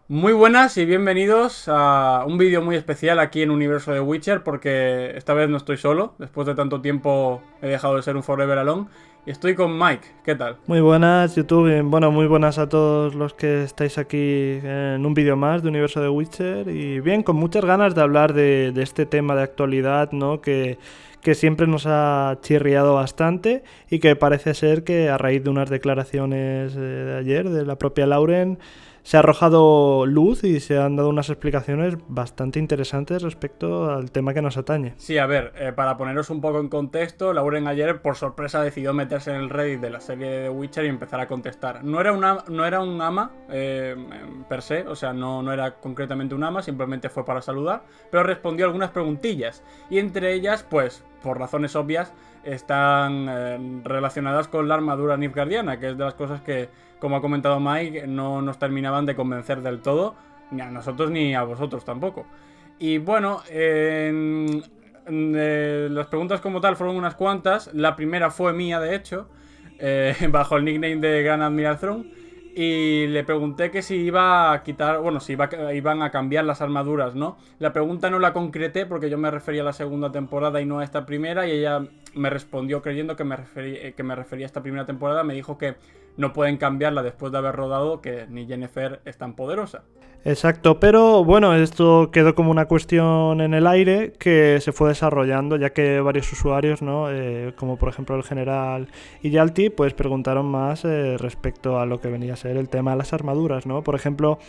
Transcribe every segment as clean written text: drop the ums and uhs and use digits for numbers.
Muy buenas y bienvenidos a un vídeo muy especial aquí en Universo de Witcher, porque esta vez no estoy solo. Después de tanto tiempo he dejado de ser un Forever Alone y estoy con Mike. ¿Qué tal? Muy buenas, YouTube. Bueno, muy buenas a todos los que estáis aquí en un vídeo más de Universo de Witcher. Y bien, con muchas ganas de hablar de este tema de actualidad, ¿no? Que siempre nos ha chirriado bastante y que parece ser que a raíz de unas declaraciones de ayer de la propia Lauren se ha arrojado luz y se han dado unas explicaciones bastante interesantes respecto al tema que nos atañe. Sí, a ver, para poneros un poco en contexto, Lauren ayer por sorpresa decidió meterse en el Reddit de la serie de The Witcher y empezar a contestar. No era un ama per se, o sea, no era concretamente un ama, simplemente fue para saludar, pero respondió algunas preguntillas. Y entre ellas, pues, por razones obvias, están relacionadas con la armadura nilfgaardiana, que es de las cosas que, como ha comentado Mike, no nos terminaban de convencer del todo, ni a nosotros ni a vosotros tampoco. Y bueno, las preguntas como tal fueron unas cuantas. La primera fue mía, de hecho, bajo el nickname de Gran Admiral Throne. Y le pregunté que si iba a quitar, bueno, si iban a cambiar las armaduras, ¿no? La pregunta no la concreté porque yo me refería a la segunda temporada y no a esta primera. Y ella me respondió creyendo que me refería a esta primera temporada. Me dijo que no pueden cambiarla después de haber rodado, que ni Yennefer es tan poderosa. Exacto, pero bueno, esto quedó como una cuestión en el aire que se fue desarrollando, ya que varios usuarios, ¿no? Como por ejemplo el general Iyalti, pues preguntaron más respecto a lo que venía a ser el tema de las armaduras, ¿no? Por ejemplo,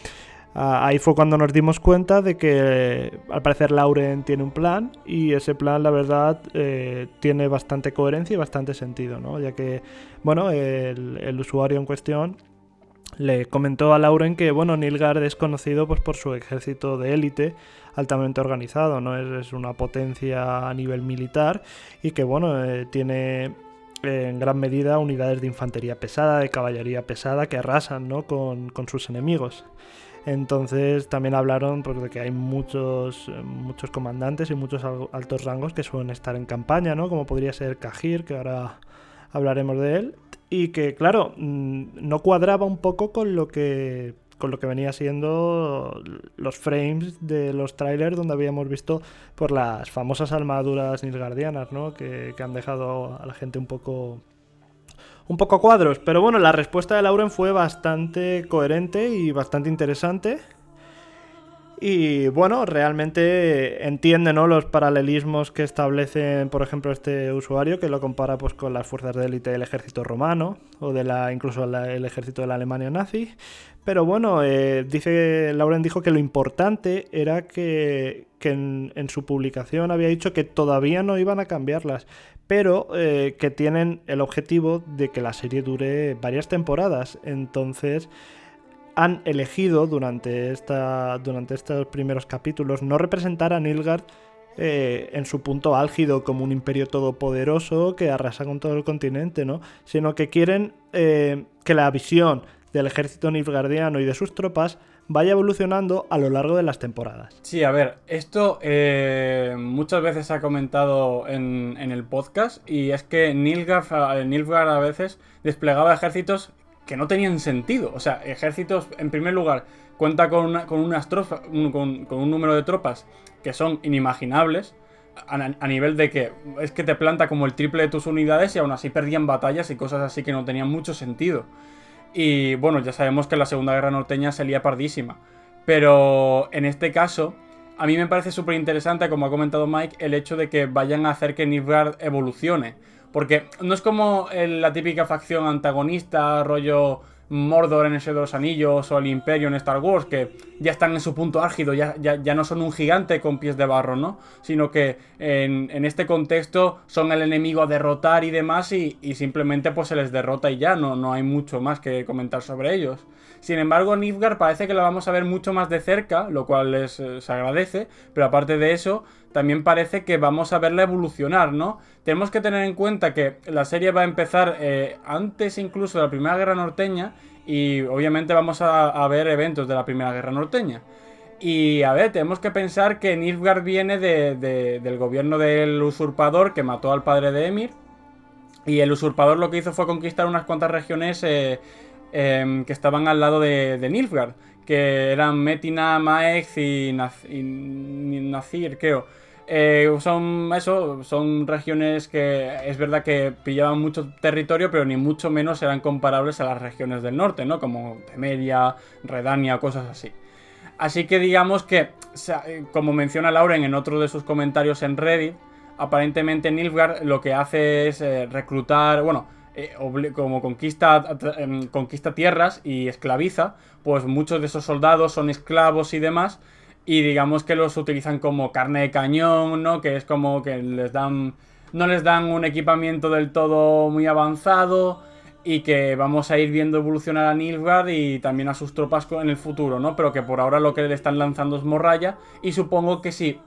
ahí fue cuando nos dimos cuenta de que al parecer Lauren tiene un plan y ese plan, la verdad, tiene bastante coherencia y bastante sentido, ¿no? Ya que, bueno, el usuario en cuestión le comentó a Lauren que, bueno, Nilgard es conocido pues por su ejército de élite altamente organizado, ¿no? Es una potencia a nivel militar y que, bueno, tiene en gran medida unidades de infantería pesada, de caballería pesada que arrasan, ¿no? con sus enemigos. Entonces también hablaron pues, de que hay muchos comandantes y muchos altos rangos que suelen estar en campaña, ¿no? Como podría ser Cahir, que ahora hablaremos de él, y que claro, no cuadraba un poco con lo que venía siendo los frames de los trailers donde habíamos visto por las famosas armaduras nilfgaardianas, ¿no? Que han dejado a la gente un poco a cuadros. Pero bueno, la respuesta de Lauren fue bastante coherente y bastante interesante. Y bueno, realmente entiende, ¿no?, los paralelismos que establecen, por ejemplo, este usuario, que lo compara pues con las fuerzas de élite del ejército romano o incluso el ejército de la Alemania nazi. Pero bueno, Lauren dijo que lo importante era que en su publicación había dicho que todavía no iban a cambiarlas, pero que tienen el objetivo de que la serie dure varias temporadas. Entonces han elegido durante estos primeros capítulos no representar a Nilgard en su punto álgido como un imperio todopoderoso que arrasa con todo el continente, ¿no? Sino que quieren que la visión del ejército nilfgaardiano y de sus tropas vaya evolucionando a lo largo de las temporadas. Sí, a ver, esto muchas veces se ha comentado en el podcast, y es que Nilfgaard a veces desplegaba ejércitos que no tenían sentido. O sea, ejércitos, en primer lugar, cuenta con unas tropas, con un número de tropas que son inimaginables, a nivel de que es que te planta como el triple de tus unidades y aún así perdían batallas y cosas así que no tenían mucho sentido. Y bueno, ya sabemos que la Segunda Guerra Norteña se lía pardísima. Pero en este caso, a mí me parece súper interesante, como ha comentado Mike, el hecho de que vayan a hacer que Nilfgaard evolucione. Porque no es como la típica facción antagonista, rollo Mordor en el Señor de los Anillos o el Imperio en Star Wars, que ya están en su punto álgido, ya no son un gigante con pies de barro, ¿no? Sino que en este contexto son el enemigo a derrotar y demás, y simplemente pues se les derrota y ya, no hay mucho más que comentar sobre ellos. Sin embargo, Nilfgaard parece que la vamos a ver mucho más de cerca, lo cual se agradece, pero aparte de eso, también parece que vamos a verla evolucionar, ¿no? Tenemos que tener en cuenta que la serie va a empezar antes incluso de la Primera Guerra Norteña, y obviamente vamos a ver eventos de la Primera Guerra Norteña. Y a ver, tenemos que pensar que Nilfgaard viene del gobierno del usurpador que mató al padre de Emir. Y el usurpador lo que hizo fue conquistar unas cuantas regiones que estaban al lado de Nilfgaard, que eran Metina, Maekz y Nazir, creo. Son regiones que es verdad que pillaban mucho territorio, pero ni mucho menos eran comparables a las regiones del norte, ¿no? Como Temeria, Redania, cosas así. Así que digamos que, como menciona Lauren en otro de sus comentarios en Reddit, aparentemente Nilfgaard lo que hace es reclutar, como conquista tierras y esclaviza, pues muchos de esos soldados son esclavos y demás, y digamos que los utilizan como carne de cañón, ¿no? Que es como que no les dan un equipamiento del todo muy avanzado, y que vamos a ir viendo evolucionar a Nilfgaard y también a sus tropas en el futuro, ¿no? Pero que por ahora lo que le están lanzando es morralla, y supongo que si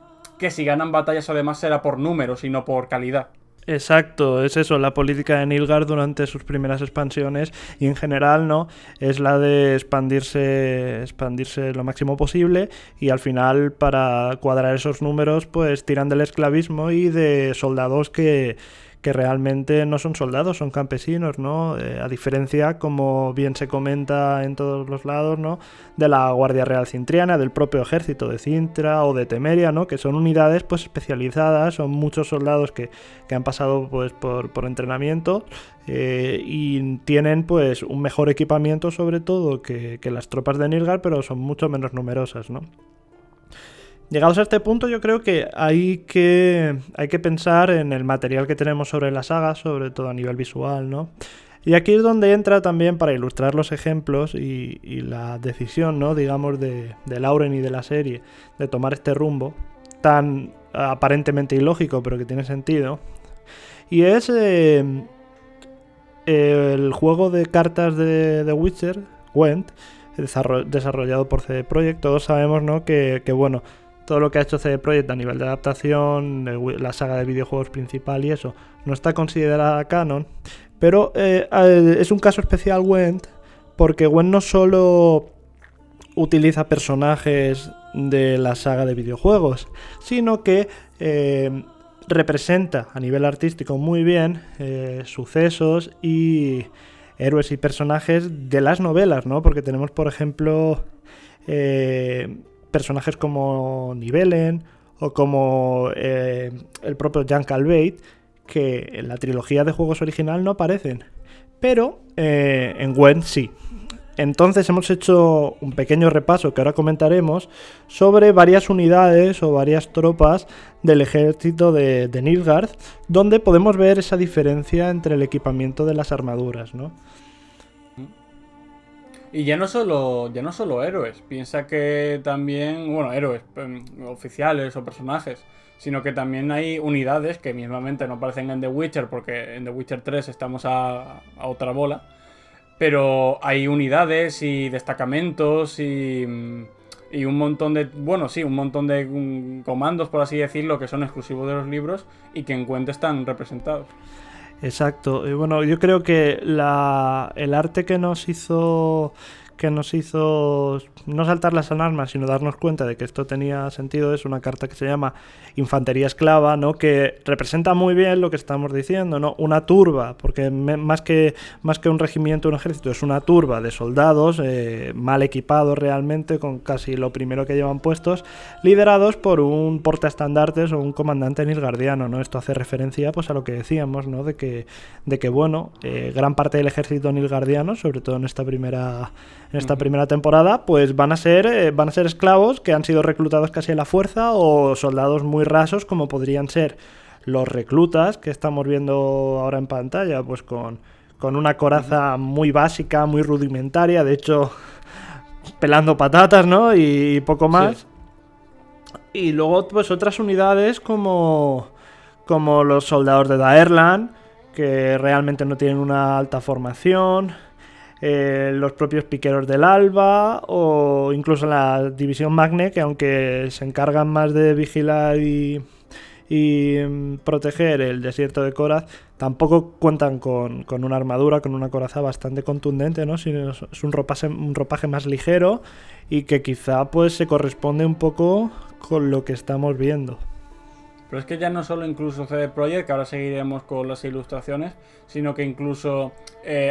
ganan batallas además será por números y no por calidad. Exacto, es eso, la política de Nilfgaard durante sus primeras expansiones y en general, ¿no? Es la de expandirse lo máximo posible, y al final, para cuadrar esos números, pues tiran del esclavismo y de soldados que realmente no son soldados, son campesinos, ¿no? A diferencia, como bien se comenta en todos los lados, ¿no? De la Guardia Real Cintriana, del propio ejército de Cintra o de Temeria, ¿no? Que son unidades pues especializadas, son muchos soldados que han pasado pues por entrenamiento, y tienen pues un mejor equipamiento sobre todo que las tropas de Nilfgaard, pero son mucho menos numerosas, ¿no? Llegados a este punto, yo creo que hay que pensar en el material que tenemos sobre la saga, sobre todo a nivel visual, ¿no? Y aquí es donde entra también, para ilustrar los ejemplos y la decisión, ¿no? Digamos, de Lauren y de la serie, de tomar este rumbo tan aparentemente ilógico, pero que tiene sentido. Y es el juego de cartas de The Witcher, Gwent, desarrollado por CD Projekt. Todos sabemos, ¿no? Que bueno, todo lo que ha hecho CD Projekt a nivel de adaptación, la saga de videojuegos principal y eso, no está considerada canon. Pero es un caso especial Gwent, porque Gwent no solo utiliza personajes de la saga de videojuegos, sino que representa a nivel artístico muy bien sucesos y héroes y personajes de las novelas, ¿no? Porque tenemos, por ejemplo, personajes como Nibelen o como el propio Jean Calveit, que en la trilogía de juegos original no aparecen, pero en Gwent sí. Entonces hemos hecho un pequeño repaso, que ahora comentaremos, sobre varias unidades o varias tropas del ejército de Nilfgaard, donde podemos ver esa diferencia entre el equipamiento de las armaduras, ¿no? Y ya no solo héroes, piensa que también, héroes oficiales o personajes, sino que también hay unidades que mismamente no aparecen en The Witcher, porque en The Witcher 3 estamos a otra bola, pero hay unidades y destacamentos y un montón de, comandos, por así decirlo, que son exclusivos de los libros y que en Gwent están representados. Exacto. Y bueno, yo creo que el arte que nos hizo no saltar las alarmas, sino darnos cuenta de que esto tenía sentido, es una carta que se llama Infantería Esclava, ¿no? Que representa muy bien lo que estamos diciendo, ¿no? Una turba, porque más que un regimiento, un ejército, es una turba de soldados mal equipados realmente, con casi lo primero que llevan puestos, liderados por un portaestandartes o un comandante nilfgaardiano, ¿no? Esto hace referencia pues a lo que decíamos, ¿no? De que gran parte del ejército nilfgaardiano, sobre todo en esta primera temporada, pues van a ser esclavos que han sido reclutados casi a la fuerza, o soldados muy rasos, como podrían ser los reclutas que estamos viendo ahora en pantalla, pues con una coraza muy básica, muy rudimentaria, de hecho pelando patatas, ¿no? Y poco más. Sí. Y luego pues otras unidades como los soldados de Daerlan, que realmente no tienen una alta formación, los propios piqueros del Alba, o incluso la división Magne, que aunque se encargan más de vigilar y proteger el desierto de Korath, tampoco cuentan con una armadura, con una coraza bastante contundente, ¿no? Sino es un ropaje más ligero, y que quizá pues se corresponde un poco con lo que estamos viendo. Pero es que ya no solo incluso CD Projekt, que ahora seguiremos con las ilustraciones, sino que incluso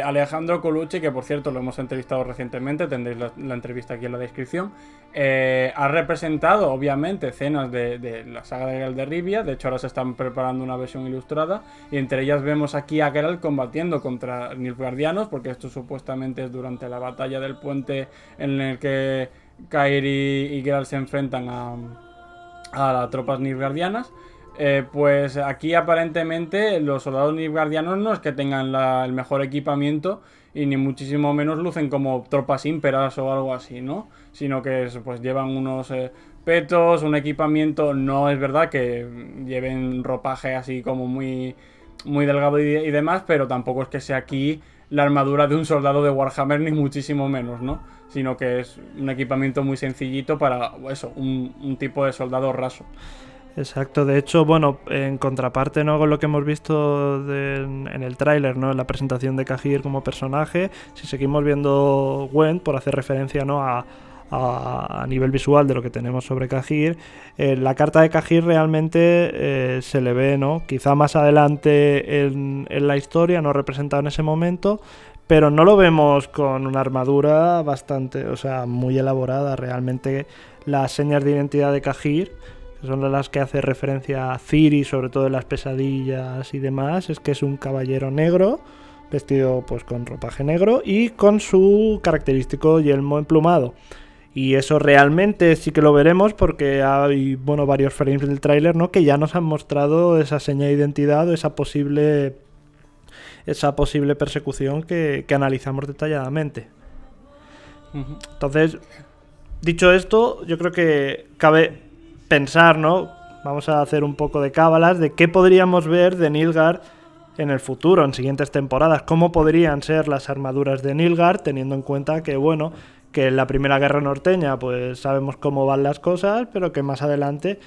Alejandro Colucci, que por cierto lo hemos entrevistado recientemente, tendréis la entrevista aquí en la descripción, ha representado obviamente escenas de la saga de Geralt de Rivia. De hecho ahora se están preparando una versión ilustrada y entre ellas vemos aquí a Geralt combatiendo contra Nilfgaardianos, porque esto supuestamente es durante la batalla del puente en el que Kairi y Geralt se enfrentan a las tropas nilfgaardianas. Pues aquí aparentemente los soldados nilfgaardianos no es que tengan el mejor equipamiento y ni muchísimo menos lucen como tropas ímperas o algo así, ¿no? Sino que pues llevan unos petos, un equipamiento. No es verdad que lleven ropaje así como muy, muy delgado y demás, pero tampoco es que sea aquí la armadura de un soldado de Warhammer, ni muchísimo menos, ¿no? Sino que es un equipamiento muy sencillito para eso, un tipo de soldado raso. Exacto, de hecho, bueno, en contraparte, ¿no?, con lo que hemos visto en el tráiler, ¿no?, en la presentación de Cahir como personaje, si seguimos viendo Gwent, por hacer referencia, ¿no?, a nivel visual de lo que tenemos sobre Cahir, la carta de Cahir realmente se le ve, ¿no?, quizá más adelante en la historia, no representado en ese momento, pero no lo vemos con una armadura bastante, o sea, muy elaborada. Realmente las señas de identidad de Cahir, que son las que hace referencia a Ciri, sobre todo en las pesadillas y demás, es que es un caballero negro, vestido pues con ropaje negro y con su característico yelmo emplumado. Y eso realmente sí que lo veremos porque hay, bueno, varios frames del tráiler, ¿no?, que ya nos han mostrado esa seña de identidad o esa posible persecución que analizamos detalladamente. Entonces, dicho esto, yo creo que cabe pensar, ¿no?, vamos a hacer un poco de cábalas de qué podríamos ver de Nilfgaard en el futuro, en siguientes temporadas, cómo podrían ser las armaduras de Nilfgaard, teniendo en cuenta que, bueno, que en la Primera Guerra Norteña pues sabemos cómo van las cosas, pero que más adelante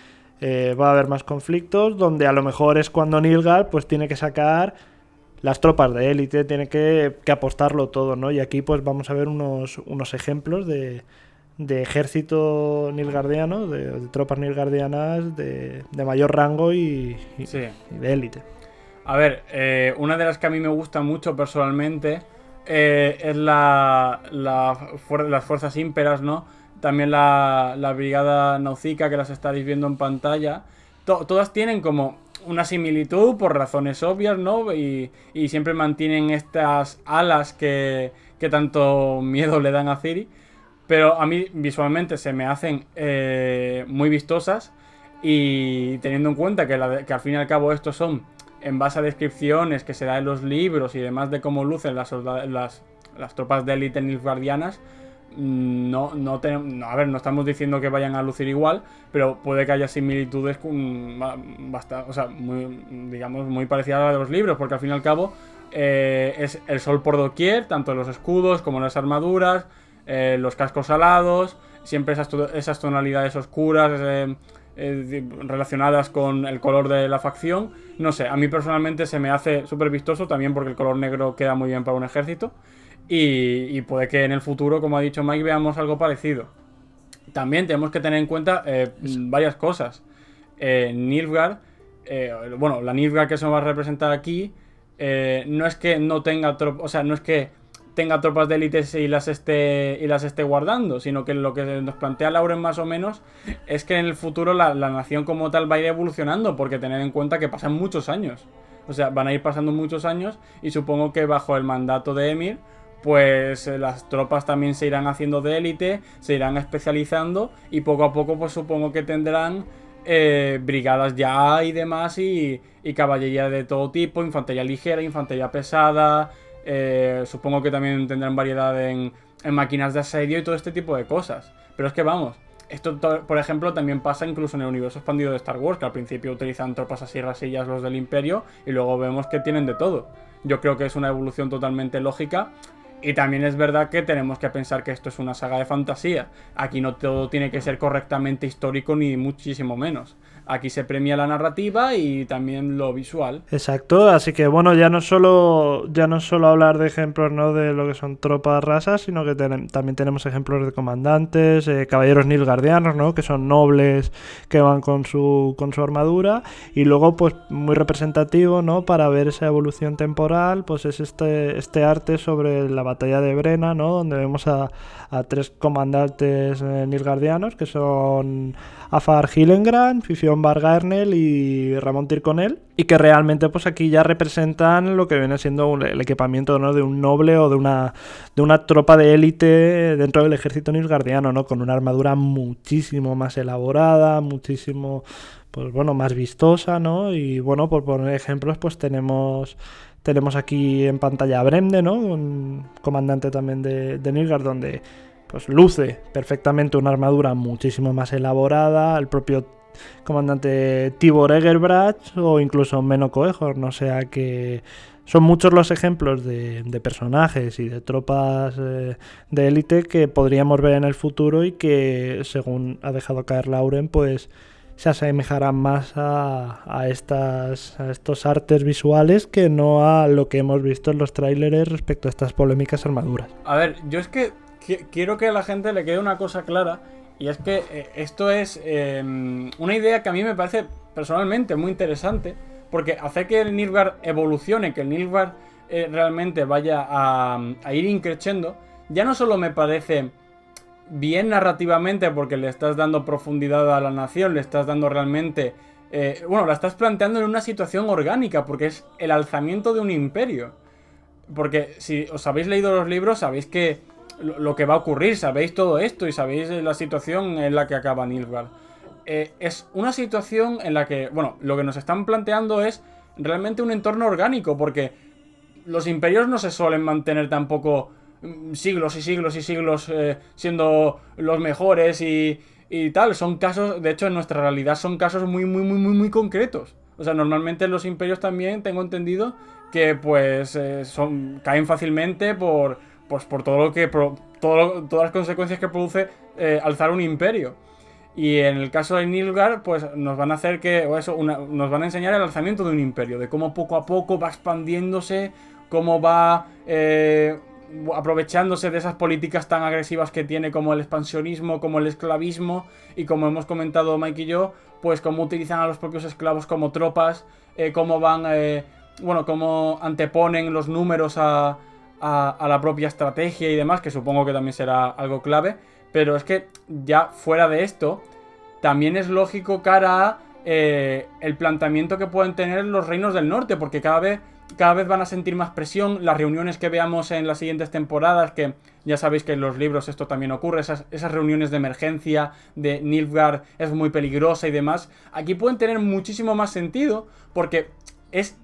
va a haber más conflictos, donde a lo mejor es cuando Nilfgaard pues tiene que sacar las tropas de élite, tiene que apostarlo todo, ¿no? Y aquí pues vamos a ver unos ejemplos de ejército nilfgaardiano, de tropas nilfgaardianas de mayor rango y de élite. A ver, una de las que a mí me gusta mucho personalmente es las fuerzas ímperas, ¿no? También la brigada naucica, que las estaréis viendo en pantalla. Todas tienen como una similitud por razones obvias, ¿no? Y siempre mantienen estas alas que tanto miedo le dan a Ciri. Pero a mí visualmente se me hacen muy vistosas. Y teniendo en cuenta que al fin y al cabo estos son en base a descripciones que se da en los libros y demás de cómo lucen las tropas de élite nilfgaardianas, a ver, no estamos diciendo que vayan a lucir igual, pero puede que haya similitudes muy parecidas a las de los libros, porque al fin y al cabo es el sol por doquier, tanto en los escudos como en las armaduras, los cascos alados, siempre esas tonalidades oscuras relacionadas con el color de la facción. No sé, a mí personalmente se me hace súper vistoso, también porque el color negro queda muy bien para un ejército. Y puede que en el futuro, como ha dicho Mike, veamos algo parecido. También tenemos que tener en cuenta varias cosas. Nilfgaard, la Nilfgaard que se va a representar aquí, no es que no tenga no es que tenga tropas de élites y las esté guardando, sino que lo que nos plantea Lauren más o menos es que en el futuro la nación como tal va a ir evolucionando, porque tener en cuenta que pasan muchos años. O sea, van a ir pasando muchos años y supongo que bajo el mandato de Emhyr pues las tropas también se irán haciendo de élite, se irán especializando y poco a poco pues supongo que tendrán brigadas ya y demás y caballería de todo tipo, infantería ligera, infantería pesada, supongo que también tendrán variedad en máquinas de asedio y todo este tipo de cosas. Pero es que vamos, esto por ejemplo también pasa incluso en el universo expandido de Star Wars, que al principio utilizan tropas así rasillas los del Imperio y luego vemos que tienen de todo. Yo creo que es una evolución totalmente lógica. Y también es verdad que tenemos que pensar que esto es una saga de fantasía. Aquí no todo tiene que ser correctamente histórico ni muchísimo menos. Aquí se premia la narrativa y también lo visual. Exacto, así que bueno, ya no solo hablar de ejemplos, ¿no?, de lo que son tropas rasas, sino que también tenemos ejemplos de comandantes, caballeros nilgardianos, ¿no?, que son nobles que van con su armadura, y luego pues muy representativo, ¿no?, para ver esa evolución temporal, pues es este arte sobre la batalla de Brenna, ¿no?, donde vemos a 3 comandantes nilgardianos, que son Afar Hillengrand, Fifión Bargarnel y Ramón Tirconel, y que realmente pues aquí ya representan lo que viene siendo el equipamiento, ¿no?, de un noble o de una tropa de élite dentro del ejército nilgardiano, ¿no?, con una armadura muchísimo más elaborada, muchísimo, pues bueno, más vistosa, ¿no? Y bueno, por poner ejemplos, pues tenemos aquí en pantalla a Bremde, ¿no?, un comandante también de Nilgard, donde pues luce perfectamente una armadura muchísimo más elaborada, el propio comandante Tibor Egerbrach o incluso Menno Coehorn, o sea que son muchos los ejemplos de personajes y de tropas de élite que podríamos ver en el futuro y que, según ha dejado caer Lauren, pues se asemejarán más a estos artes visuales que no a lo que hemos visto en los tráileres respecto a estas polémicas armaduras. A ver, yo es que quiero que a la gente le quede una cosa clara, y es que esto es una idea que a mí me parece personalmente muy interesante, porque hacer que el Nilfgaard evolucione, que el Nilfgaard realmente vaya a ir increciendo, ya no solo me parece bien narrativamente porque le estás dando profundidad a la nación, le estás dando realmente... la estás planteando en una situación orgánica, porque es el alzamiento de un imperio. Porque si os habéis leído los libros, sabéis que lo que va a ocurrir, sabéis todo esto y sabéis la situación en la que acaba Nilfgaard. Es una situación en la que, bueno, lo que nos están planteando es realmente un entorno orgánico, porque los imperios no se suelen mantener tampoco siglos y siglos y siglos siendo los mejores y tal. Son casos, de hecho en nuestra realidad son casos muy concretos. O sea, normalmente los imperios también, tengo entendido, que pues caen fácilmente por todo lo que todas las consecuencias que produce alzar un imperio. Y en el caso de Nilfgaard, pues nos van a hacer nos van a enseñar el alzamiento de un imperio, de cómo poco a poco va expandiéndose, cómo va aprovechándose de esas políticas tan agresivas que tiene, como el expansionismo, como el esclavismo, y como hemos comentado Mike y yo, pues cómo utilizan a los propios esclavos como tropas, cómo van, cómo anteponen los números a la propia estrategia y demás, que supongo que también será algo clave. Pero es que ya fuera de esto, también es lógico cara a el planteamiento que pueden tener los reinos del norte, porque cada vez van a sentir más presión. Las reuniones que veamos en las siguientes temporadas, que ya sabéis que en los libros esto también ocurre, esas reuniones de emergencia de Nilfgaard es muy peligrosa y demás, aquí pueden tener muchísimo más sentido, porque es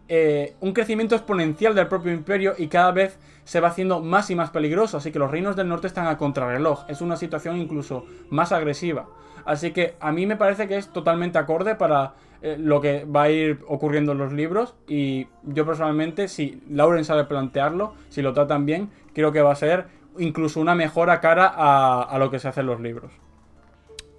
un crecimiento exponencial del propio imperio y cada vez se va haciendo más y más peligroso. Así que los reinos del norte están a contrarreloj. Es una situación incluso más agresiva. Así que a mí me parece que es totalmente acorde para lo que va a ir ocurriendo en los libros. Y yo personalmente, si Lauren sabe plantearlo, si lo tratan bien, creo que va a ser incluso una mejora cara a lo que se hace en los libros.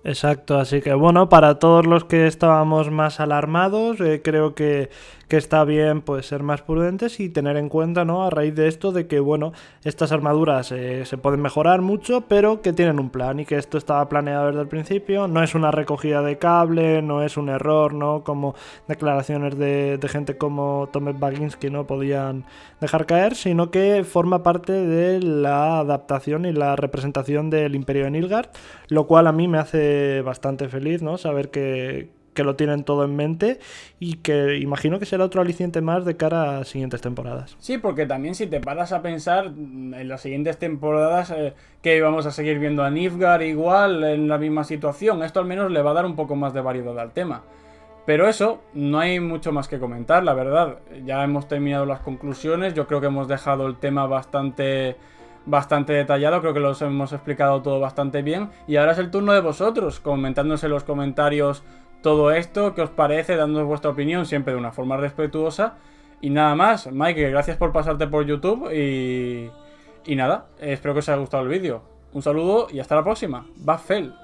Exacto, así que bueno, para todos los que estábamos más alarmados, creo que está bien pues ser más prudentes y tener en cuenta, ¿no?, a raíz de esto, de que bueno, estas armaduras se pueden mejorar mucho, pero que tienen un plan y que esto estaba planeado desde el principio. No es una recogida de cable, no es un error, ¿no?, como declaraciones de gente como Tomek Baginski no podían dejar caer, sino que forma parte de la adaptación y la representación del Imperio de Nilfgaard, lo cual a mí me hace bastante feliz, ¿no?, saber que lo tienen todo en mente y que imagino que será otro aliciente más de cara a siguientes temporadas. Sí, porque también si te paras a pensar en las siguientes temporadas que vamos a seguir viendo a Nilfgaard igual en la misma situación, esto al menos le va a dar un poco más de variedad al tema. Pero eso, no hay mucho más que comentar, la verdad. Ya hemos terminado las conclusiones, yo creo que hemos dejado el tema bastante detallado, creo que los hemos explicado todo bastante bien. Y ahora es el turno de vosotros, comentándonos en los comentarios todo esto, qué os parece, dándonos vuestra opinión, siempre de una forma respetuosa. Y nada más, Mike, gracias por pasarte por YouTube y nada, espero que os haya gustado el vídeo. Un saludo y hasta la próxima. Bafel.